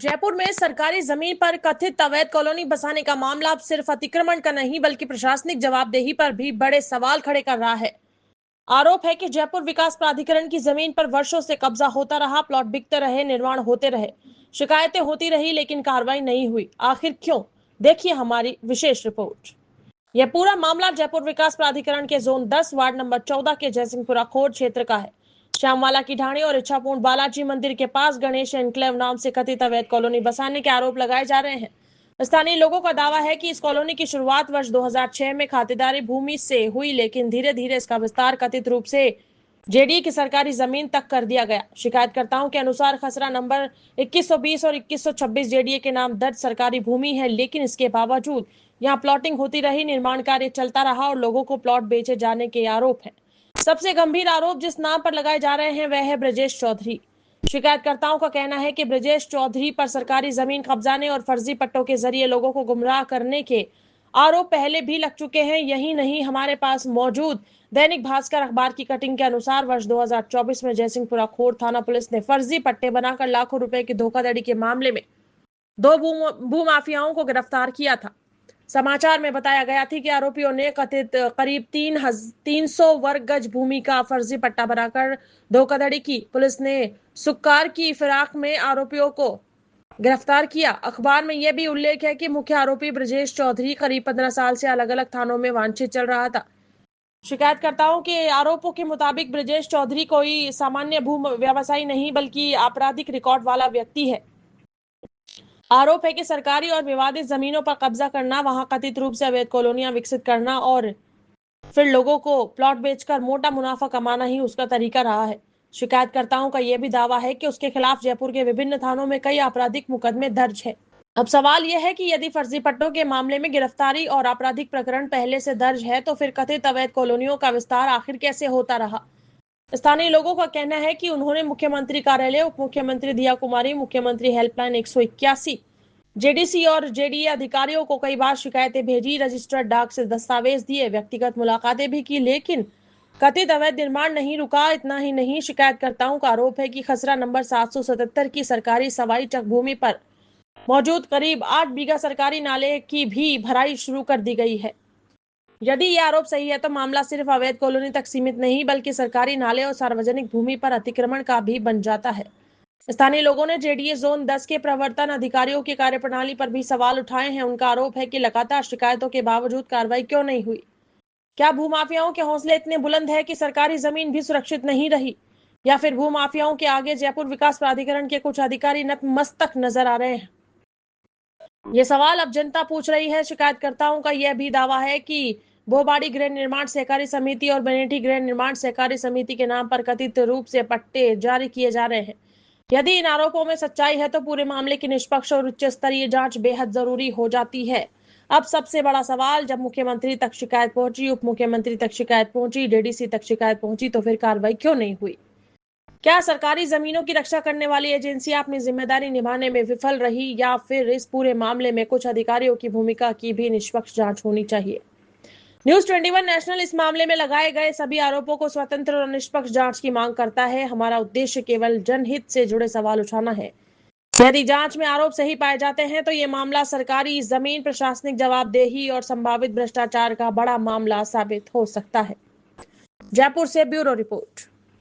जयपुर में सरकारी जमीन पर कथित अवैध कॉलोनी बसाने का मामला अब सिर्फ अतिक्रमण का नहीं बल्कि प्रशासनिक जवाबदेही पर भी बड़े सवाल खड़े कर रहा है। आरोप है कि जयपुर विकास प्राधिकरण की जमीन पर वर्षों से कब्जा होता रहा, प्लॉट बिकते रहे, निर्माण होते रहे, शिकायतें होती रही, लेकिन कार्रवाई नहीं हुई। आखिर क्यों? देखिए हमारी विशेष रिपोर्ट। यह पूरा मामला जयपुर विकास प्राधिकरण के जोन 10 वार्ड नंबर 14 के जयसिंहपुरा खोड़ क्षेत्र का है। श्यामवाला की ढाणी और इच्छापूर्ण बालाजी मंदिर के पास गणेश एनक्लेव नाम से कथित अवैध कॉलोनी बसाने के आरोप लगाए जा रहे हैं। स्थानीय लोगों का दावा है कि इस कॉलोनी की शुरुआत वर्ष 2006 में खातेदारी भूमि से हुई, लेकिन धीरे धीरे इसका विस्तार कथित रूप से जेडीए की सरकारी जमीन तक कर दिया गया। शिकायतकर्ताओं के अनुसार खसरा नंबर 2120 और 2126 जेडीए के नाम दर्ज सरकारी भूमि है, लेकिन इसके बावजूद यहाँ प्लॉटिंग होती रही, निर्माण कार्य चलता रहा और लोगों को प्लॉट बेचे जाने के आरोप है। सबसे गंभीर आरोप जिस नाम पर लगाए जा रहे हैं वह है ब्रजेश चौधरी। शिकायतकर्ताओं का कहना है कि ब्रजेश चौधरी पर सरकारी जमीन कब्जाने और फर्जी पट्टों के जरिए लोगों को गुमराह करने के आरोप पहले भी लग चुके हैं। यही नहीं, हमारे पास मौजूद दैनिक भास्कर अखबार की कटिंग के अनुसार वर्ष 2024 में जयसिंहपुरा खोड़ थाना पुलिस ने फर्जी पट्टे बनाकर लाखों रुपए की धोखाधड़ी के मामले में दो भूमाफियाओं को गिरफ्तार किया था। समाचार में बताया गया था कि आरोपियों ने कथित करीब 300 वर्ग गज भूमि का फर्जी पट्टा बनाकर धोखाधड़ी की। पुलिस ने सुक्कार की फिराक में आरोपियों को गिरफ्तार किया। अखबार में यह भी उल्लेख है कि मुख्य आरोपी ब्रजेश चौधरी करीब 15 साल से अलग अलग थानों में वांछित चल रहा था। शिकायतकर्ताओं के आरोपों के मुताबिक ब्रजेश चौधरी कोई सामान्य भू व्यवसायी नहीं बल्कि आपराधिक रिकॉर्ड वाला व्यक्ति है। आरोप है कि सरकारी और विवादित जमीनों पर कब्जा करना, वहां कथित रूप से अवैध कॉलोनियां विकसित करना और फिर लोगों को प्लॉट बेचकर मोटा मुनाफा कमाना ही उसका तरीका रहा है। शिकायतकर्ताओं का यह भी दावा है कि उसके खिलाफ जयपुर के विभिन्न थानों में कई आपराधिक मुकदमे दर्ज है। अब सवाल यह है कि यदि फर्जी पट्टों के मामले में गिरफ्तारी और आपराधिक प्रकरण पहले से दर्ज है तो फिर कथित अवैध कॉलोनियों का विस्तार आखिर कैसे होता रहा। स्थानीय लोगों का कहना है कि उन्होंने मुख्यमंत्री कार्यालय, उप मुख्यमंत्री दिया कुमारी, मुख्यमंत्री हेल्पलाइन 181, जेडीसी और जेडीए अधिकारियों को कई बार शिकायतें भेजी, रजिस्टर्ड डाक से दस्तावेज दिए, व्यक्तिगत मुलाकातें भी की, लेकिन कथित अवैध निर्माण नहीं रुका। इतना ही नहीं, शिकायतकर्ताओं का आरोप है कि खसरा नंबर 777 की सरकारी सवाई चक भूमि पर मौजूद करीब 8 बीघा सरकारी नाले की भी भराई शुरू कर दी गई है। यदि यह आरोप सही है तो मामला सिर्फ अवैध कॉलोनी तक सीमित नहीं बल्कि सरकारी नाले और सार्वजनिक भूमि पर अतिक्रमण का भी बन जाता है। स्थानीय लोगों ने जेडीए जोन 10 के प्रवर्तन अधिकारियों की कार्यप्रणाली पर भी सवाल उठाए हैं। उनका आरोप है कि लगातार शिकायतों के बावजूद कार्रवाई क्यों नहीं हुई। क्या भूमाफियाओं के हौसले इतने बुलंद है कि सरकारी जमीन भी सुरक्षित नहीं रही, या फिर भूमाफियाओं के आगे जयपुर विकास प्राधिकरण के कुछ अधिकारी नतमस्तक नजर आ रहे हैं? ये सवाल अब जनता पूछ रही है। शिकायतकर्ताओं का यह भी दावा है कि बोबाड़ी गृह निर्माण सहकारी समिति और बनेठी गृह निर्माण सहकारी समिति के नाम पर कथित रूप से पट्टे जारी किए जा रहे हैं। यदि इन आरोपों में सच्चाई है तो पूरे मामले की निष्पक्ष और उच्च स्तरीय जांच बेहद जरूरी हो जाती है। अब सबसे बड़ा सवाल, जब मुख्यमंत्री तक शिकायत पहुंची, उप मुख्यमंत्री तक शिकायत पहुंची, डीडीसी तक शिकायत पहुंची, तो फिर कार्रवाई क्यों नहीं हुई? क्या सरकारी जमीनों की रक्षा करने वाली एजेंसियां अपनी जिम्मेदारी निभाने में विफल रही, या फिर इस पूरे मामले में कुछ अधिकारियों की भूमिका की भी निष्पक्ष जांच होनी चाहिए? न्यूज 21 नेशनल इस मामले में लगाए गए सभी आरोपों को स्वतंत्र और निष्पक्ष जांच की मांग करता है। हमारा उद्देश्य केवल जनहित से जुड़े सवाल उठाना है। यदि जांच में आरोप सही पाए जाते हैं तो ये मामला सरकारी जमीन, प्रशासनिक जवाबदेही और संभावित भ्रष्टाचार का बड़ा मामला साबित हो सकता है। जयपुर से ब्यूरो रिपोर्ट।